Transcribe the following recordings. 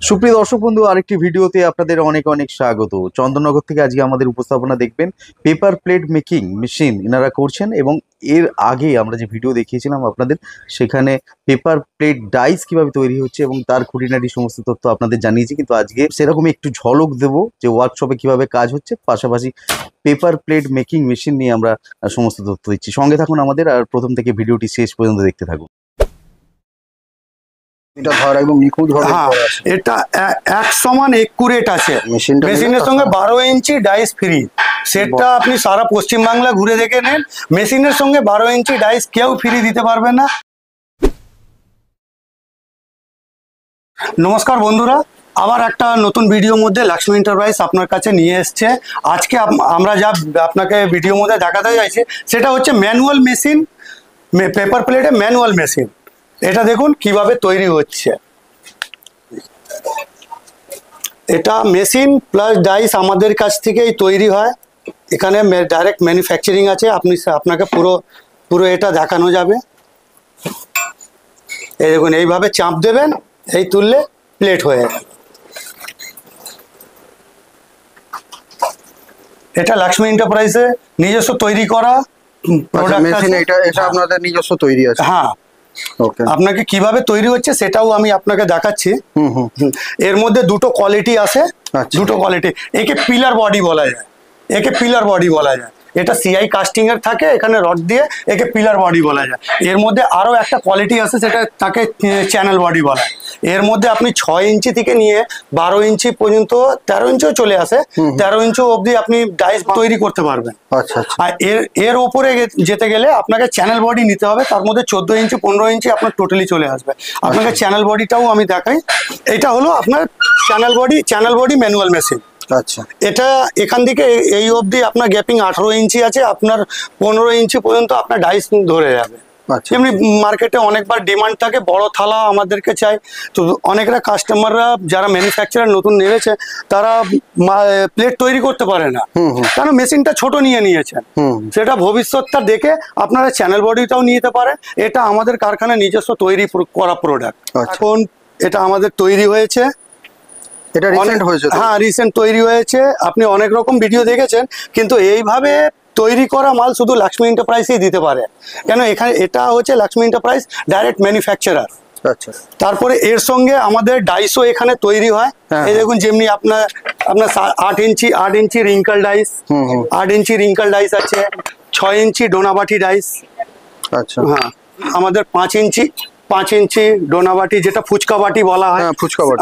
সুপ্রিয় দর্শক বন্ধু, আরেকটি ভিডিওতে আপনাদের অনেক অনেক স্বাগত। চন্দননগর থেকে আজকে আমাদের উপস্থাপনা দেখবেন পেপার প্লেট মেকিং মেশিন এনারা করছেন, এবং এর আগে আমরা যে ভিডিও দেখিয়েছিলাম আপনাদের, সেখানে পেপার প্লেট ডাইস কিভাবে তৈরি হচ্ছে এবং তার খুঁটিনাটি সমস্ত তথ্য আপনাদের জানিয়েছি। কিন্তু আজকে সেরকম একটু ঝলক দেবো যে ওয়ার্কশপে কিভাবে কাজ হচ্ছে, পাশাপাশি পেপার প্লেট মেকিং মেশিন নিয়ে আমরা সমস্ত তথ্য দিচ্ছি। সঙ্গে থাকুন আমাদের, আর প্রথম থেকে ভিডিওটি শেষ পর্যন্ত দেখতে থাকুন। এটা ধর একদম নিখুঁত ভাবে করা আছে। এটা এক সমান একুরেট আছে। মেশিনের সঙ্গে 12 ইঞ্চি ডাইস ফ্রি। সেটটা আপনি সারা পশ্চিম বাংলা ঘুরে দেখে নেন, মেশিনের সঙ্গে 12 ইঞ্চি ডাইস কেউ ফ্রি দিতে পারবে না। নমস্কার বন্ধুরা, আবার একটা নতুন ভিডিওর মধ্যে লক্ষ্মী এন্টারপ্রাইজ আপনার কাছে নিয়ে এসছে। আজকে আমরা যা আপনাকে ভিডিওর মধ্যে দেখাতে চাইছি সেটা হচ্ছে ম্যানুয়াল মেশিন, পেপার প্লেটে ম্যানুয়াল মেশিন। এটা দেখুন কিভাবে তৈরি হচ্ছে। এটা মেশিন প্লাস ডাইস আমাদের কাছ থেকেই তৈরি হয়। এখানে ডাইরেক্ট ম্যানুফ্যাকচারিং আছে। আপনাকে পুরো এটা দেখানো যাবে। এই দেখুন, এইভাবে চাপ দেবেন, এই তুললে প্লেট হয়ে গেল। এটা লক্ষ্মী এন্টারপ্রাইজে নিজস্ব তৈরি করা প্রোডাক্ট মেশিন। এটা আপনাদের নিজস্ব তৈরি আছে? হ্যাঁ। আপনাকে কিভাবে তৈরি হচ্ছে সেটাও আমি আপনাকে দেখাচ্ছি। এর মধ্যে দুটো কোয়ালিটি আছে। দুটো কোয়ালিটি। একে পিলার বডি বলা যায়, এটা সিআই কাস্টিং এর থাকে, এখানে রড দিয়ে একে পিলার বডি বলা যায়। এর মধ্যে আরো একটা কোয়ালিটি আছে, সেটা তাকে চ্যানেল বডি বলা হয়। এর মধ্যে আপনি 6 ইঞ্চি থেকে নিয়ে 12 ইঞ্চি পর্যন্ত, 13 ইঞ্চিও চলে আসে, 13 ইঞ্চি অবধি আপনি ডাইস তৈরি করতে পারবেন। আর এর উপরে যেতে গেলে আপনাকে চ্যানেল বডি নিতে হবে। তার মধ্যে 14 ইঞ্চি 15 ইঞ্চি আপনার টোটালি চলে আসবে। আপনাকে চ্যানেল বডিটাও আমি দেখাই। এটা হলো আপনার চ্যানেল বডি ম্যানুয়াল মেশিন। আচ্ছা, এটা এখান থেকে এই অবধি আপনার গ্যাপিং 18 ইঞ্চি আছে। আপনার 15 ইঞ্চি পর্যন্ত আপনার ডাইস ধরে যাবে। এমনি মার্কেটে অনেকবার ডিমান্ড থাকে, বড় থালা আমাদেরকে চাই। তো অনেকরা কাস্টমাররা যারা ম্যানুফ্যাকচারার নতুন নেমেছে, তারা প্লেট তৈরি করতে পারে না, কারণ মেশিনটা ছোট নিয়েছেন। সেটা ভবিষ্যৎটা দেখে আপনারা চ্যানেল বডিটাও নিতে পারেন। এটা আমাদের কারখানায় নিজস্ব তৈরি করা প্রোডাক্ট। এখন এটা আমাদের তৈরি হয়েছে। এটা রিসেন্ট হয়েছে? হ্যাঁ, রিসেন্ট তৈরি হয়েছে। আপনি অনেক রকম ভিডিও দেখেছেন, কিন্তু এইভাবে তৈরি করা মাল শুধু লক্ষ্মী এন্টারপ্রাইজই দিতে পারে। কেন, এখানে এটা হচ্ছে লক্ষ্মী এন্টারপ্রাইজ ডাইরেক্ট ম্যানুফ্যাকচারার। আচ্ছা। তারপরে এর সঙ্গে আমাদের ডাইসও এখানে তৈরি হয়। এই দেখুন, যেমনি আপনার 8 ইঞ্চি রিঙ্কল ডাইস, 8 ইঞ্চি রিঙ্কল ডাইস আছে, 6 ইঞ্চি ডোনাবাটি ডাইস। আচ্ছা। হ্যাঁ, আমাদের 5 ইঞ্চি ডোনাবাটি, যেটা ফুচকা বাটি বলা হয়।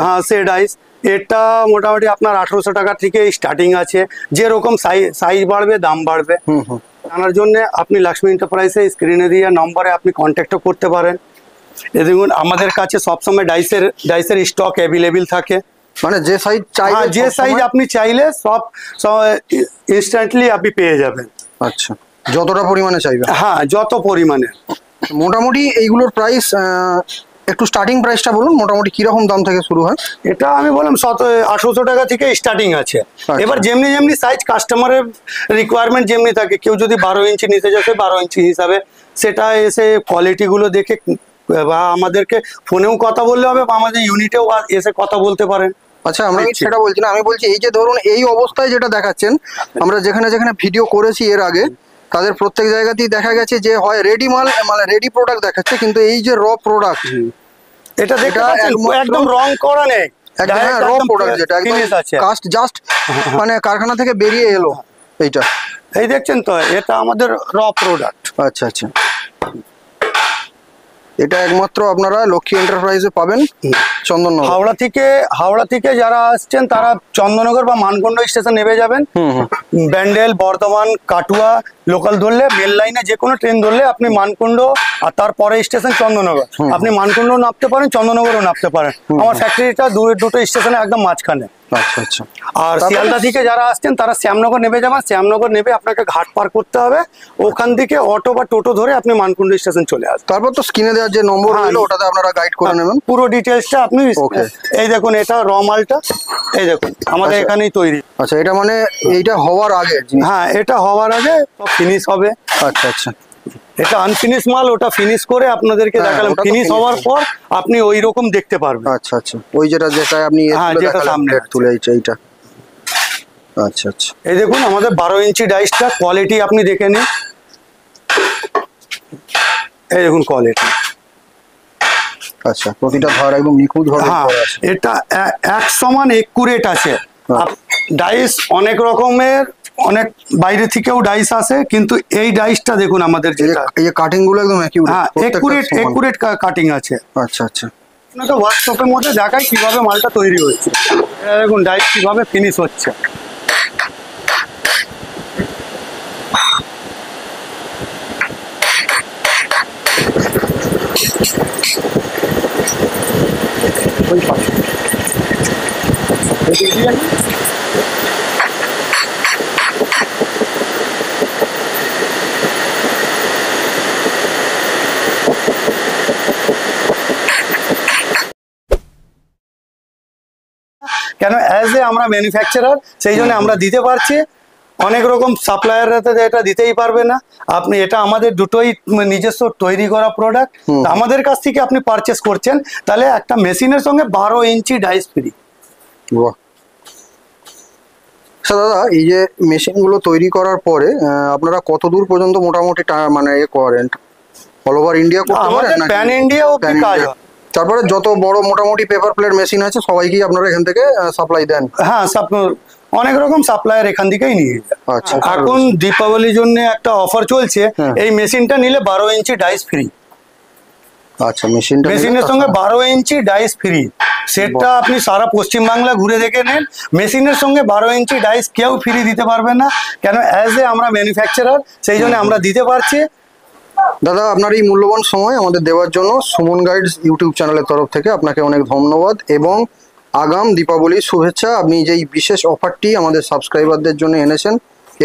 হ্যাঁ, সে ডাইস। এটা মোটামুটি আপনার 1800 টাকা থেকে স্টার্টিং আছে। যেরকম সাইজ বাড়বে, দাম বাড়বে। জানার জন্য আপনি লক্ষ্মী এন্টারপ্রাইজে স্ক্রিনে দিয়ে নম্বরে আপনি কন্ট্যাক্টও করতে পারেন। দেখুন, আমাদের কাছে সবসময় ডাইসের স্টক অ্যাভেলেবেল থাকে। মানে যে সাইজ আপনি চাইলে সব ইনস্ট্যান্টলি আপনি পেয়ে যাবেন। আচ্ছা, যতটা পরিমাণে চাইবেন। হ্যাঁ, যত পরিমাণে। মোটামুটি এইগুলোর প্রাইস একটু স্টার্টিং প্রাইসটা বলুন, মোটামুটি কিরকম দাম থেকে শুরু হয়? এটা আমি বললাম 1800 টাকা থেকে স্টার্টিং আছে। এবার যেমনি সাইজ কাস্টমারের রিকোয়ারমেন্ট যেমনি থাকে, কেউ যদি 12 ইঞ্চি নিতে যাচ্ছে 12 ইঞ্চি হিসাবে সেটা এসে কোয়ালিটিগুলো দেখে, বা আমাদেরকে ফোনেও কথা বললে হবে, বা আমাদের ইউনিটেও এসে কথা বলতে পারেন। আচ্ছা, আমরা সেটা বলছি না, আমি বলছি এই যে ধরুন এই অবস্থায় যেটা দেখাচ্ছেন, আমরা যেখানে ভিডিও করেছি এর আগে, তাদের প্রত্যেক জায়গাতেই দেখা গেছে যে হয় রেডি মাল, মানে রেডি প্রোডাক্ট দেখাচ্ছে, কিন্তু এই যে র প্রোডাক্ট, এটা একদম রং করা নেই, র প্রোডাক্ট যেটা একদম কাস্ট জাস্ট মানে কারখানা থেকে বেরিয়ে এলো, এইটা এই দেখছেন তো, এটা আমাদের র প্রোডাক্ট। আচ্ছা আচ্ছা, এটা একমাত্র আপনারা লক্ষ্মী এন্টারপ্রাইজে পাবেন চন্দননগর। হাওড়া থেকে যারা আসছেন তারা চন্দননগর বা মানকুণ্ড স্টেশন নেমে যাবেন। ব্যান্ডেল, বর্ধমান, কাটুয়া লোকাল ধরলে, মেল লাইনে যে কোনো ট্রেন ধরলে আপনি মানকুণ্ড, আর তারপরে স্টেশন চন্দননগর। আপনি মানকুণ্ড নামতে পারেন, চন্দননগরও নামতে পারেন। আমার ফ্যাক্টরিটা দুটো স্টেশনে একদম মাঝখানে। আচ্ছা আচ্ছা। আর শিয়ালদা থেকে যারা আসছেন তারা শ্যামনগর নেমে যাবেন। শ্যামনগর নেমে আপনাকে ঘাট পার করতে হবে, ওখান থেকে অটো বা টোটো ধরে আপনি মানকুণ্ড স্টেশন চলে আসবেন। তারপর তো স্ক্রিনে দেওয়ার যে নম্বর হলো ওটাতে আপনারা গাইড করে নেবেন পুরো ডিটেইলসটা আপনি। এই দেখুন, এটা র মালটা, এই দেখুন আমাদের এখানেই তৈরি। আচ্ছা, এটা মানে এইটা হওয়ার আগে? হ্যাঁ, এটা হওয়ার আগে সব ফিনিশ হবে। আচ্ছা আচ্ছা। এটা আনফিনিশ মাল, ওটা ফিনিশ করে আপনাদেরকে হ্যাঁ, দেখালাম। ওটা তো ফিনিশ finish হওয়ার করে। পর আপনি ওই রকম দেখতে পারবেন। আচ্ছা আচ্ছা, ওই যেটা আপনি হ্যাঁ, তুলে যেটা দেখালেন, সামনে plate আছে। তুলে এইটা। আচ্ছা আচ্ছা, এই দেখুন আমাদের 12 ইঞ্চি ডাইসটা কোয়ালিটি আপনি দেখে নিন। এই দেখুন কোয়ালিটি। আচ্ছা, প্রতিটা ধার একদম নিখুঁত ভাবে হ্যাঁ, করা আছে। এটা এক সমান একুরেট আছে। আচ্ছা। ডাইস অনেক রকমের, অনেক বাইরে থেকেও ডাইস আসে, কিন্তু এই ডাইসটা দেখুন আমাদের যেটা, এই যে কাটিং গুলো একদম হ্যাঁ একুরেট কাটিং আছে। আচ্ছা আচ্ছা, আপনাকে ওয়ার্কশপের মধ্যে দেখাই কিভাবে মালটা তৈরি হচ্ছে। এটা দেখুন ডাইস কিভাবে ফিনিশ হচ্ছে। ওই পাশে। এদিক দিয়ে না? কেন অ্যাজ এ আমরা ম্যানুফ্যাকচারার, সেই জন্য আমরা দিতে পারছি। অনেক রকম সাপ্লায়াররা তো এটা দিতেই পারবে না। আপনি এটা আমাদের দুটোই নিজস্ব তৈরি করা প্রোডাক্ট, আমাদের কাছ থেকে আপনি পারচেস করছেন, তাহলে একটা মেশিনের সঙ্গে 12 ইঞ্চি ডাইস ফ্রি। বাহ। আচ্ছা দাদা, এই যে মেশিন গুলো তৈরি করার পরে আপনারা কত দূর পর্যন্ত মোটামুটি মানে করেন? অল ওভার ইন্ডিয়া করতে পারেন আমাদের নাকি? প্যান ইন্ডিয়া অব্দি Pan কাজ India। হয়। তারপরে যত বড় মোটামুটি পেপার প্লেট মেশিন আছে সবাইকেই আপনারা এখান থেকে সাপ্লাই দেন? হ্যাঁ, অনেক রকম সাপ্লায়ার এখান থেকেই নিয়ে যায়। আচ্ছা, এখন দীপাবলির জন্য একটা অফার চলছে, এই মেশিনটা নিলে 12 ইঞ্চি ডাইস ফ্রি। আচ্ছা, মেশিনের সঙ্গে 12 ইঞ্চি ডাইস ফ্রি। সেটা আপনি সারা পশ্চিমবাংলা ঘুরে দেখে নেন, মেশিনের সঙ্গে 12 ইঞ্চি ডাইস কেউ ফ্রি দিতে পারবে না। কেন অ্যাজ এ আমরা ম্যানুফ্যাকচারার, সেই জন্য আমরা দিতে পারছি। দাদা, আপনার এই মূল্যবান সময় আমাদের দেওয়ার জন্য সুমন গাইডস ইউটিউব চ্যানেলের তরফ থেকে আপনাকে অনেক ধন্যবাদ এবং আগাম দীপাবলির শুভেচ্ছা। আপনি যেই বিশেষ অফারটি আমাদের সাবস্ক্রাইবারদের জন্য এনেছেন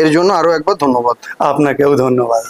এর জন্য আরো একবার ধন্যবাদ। আপনাকেও ধন্যবাদ।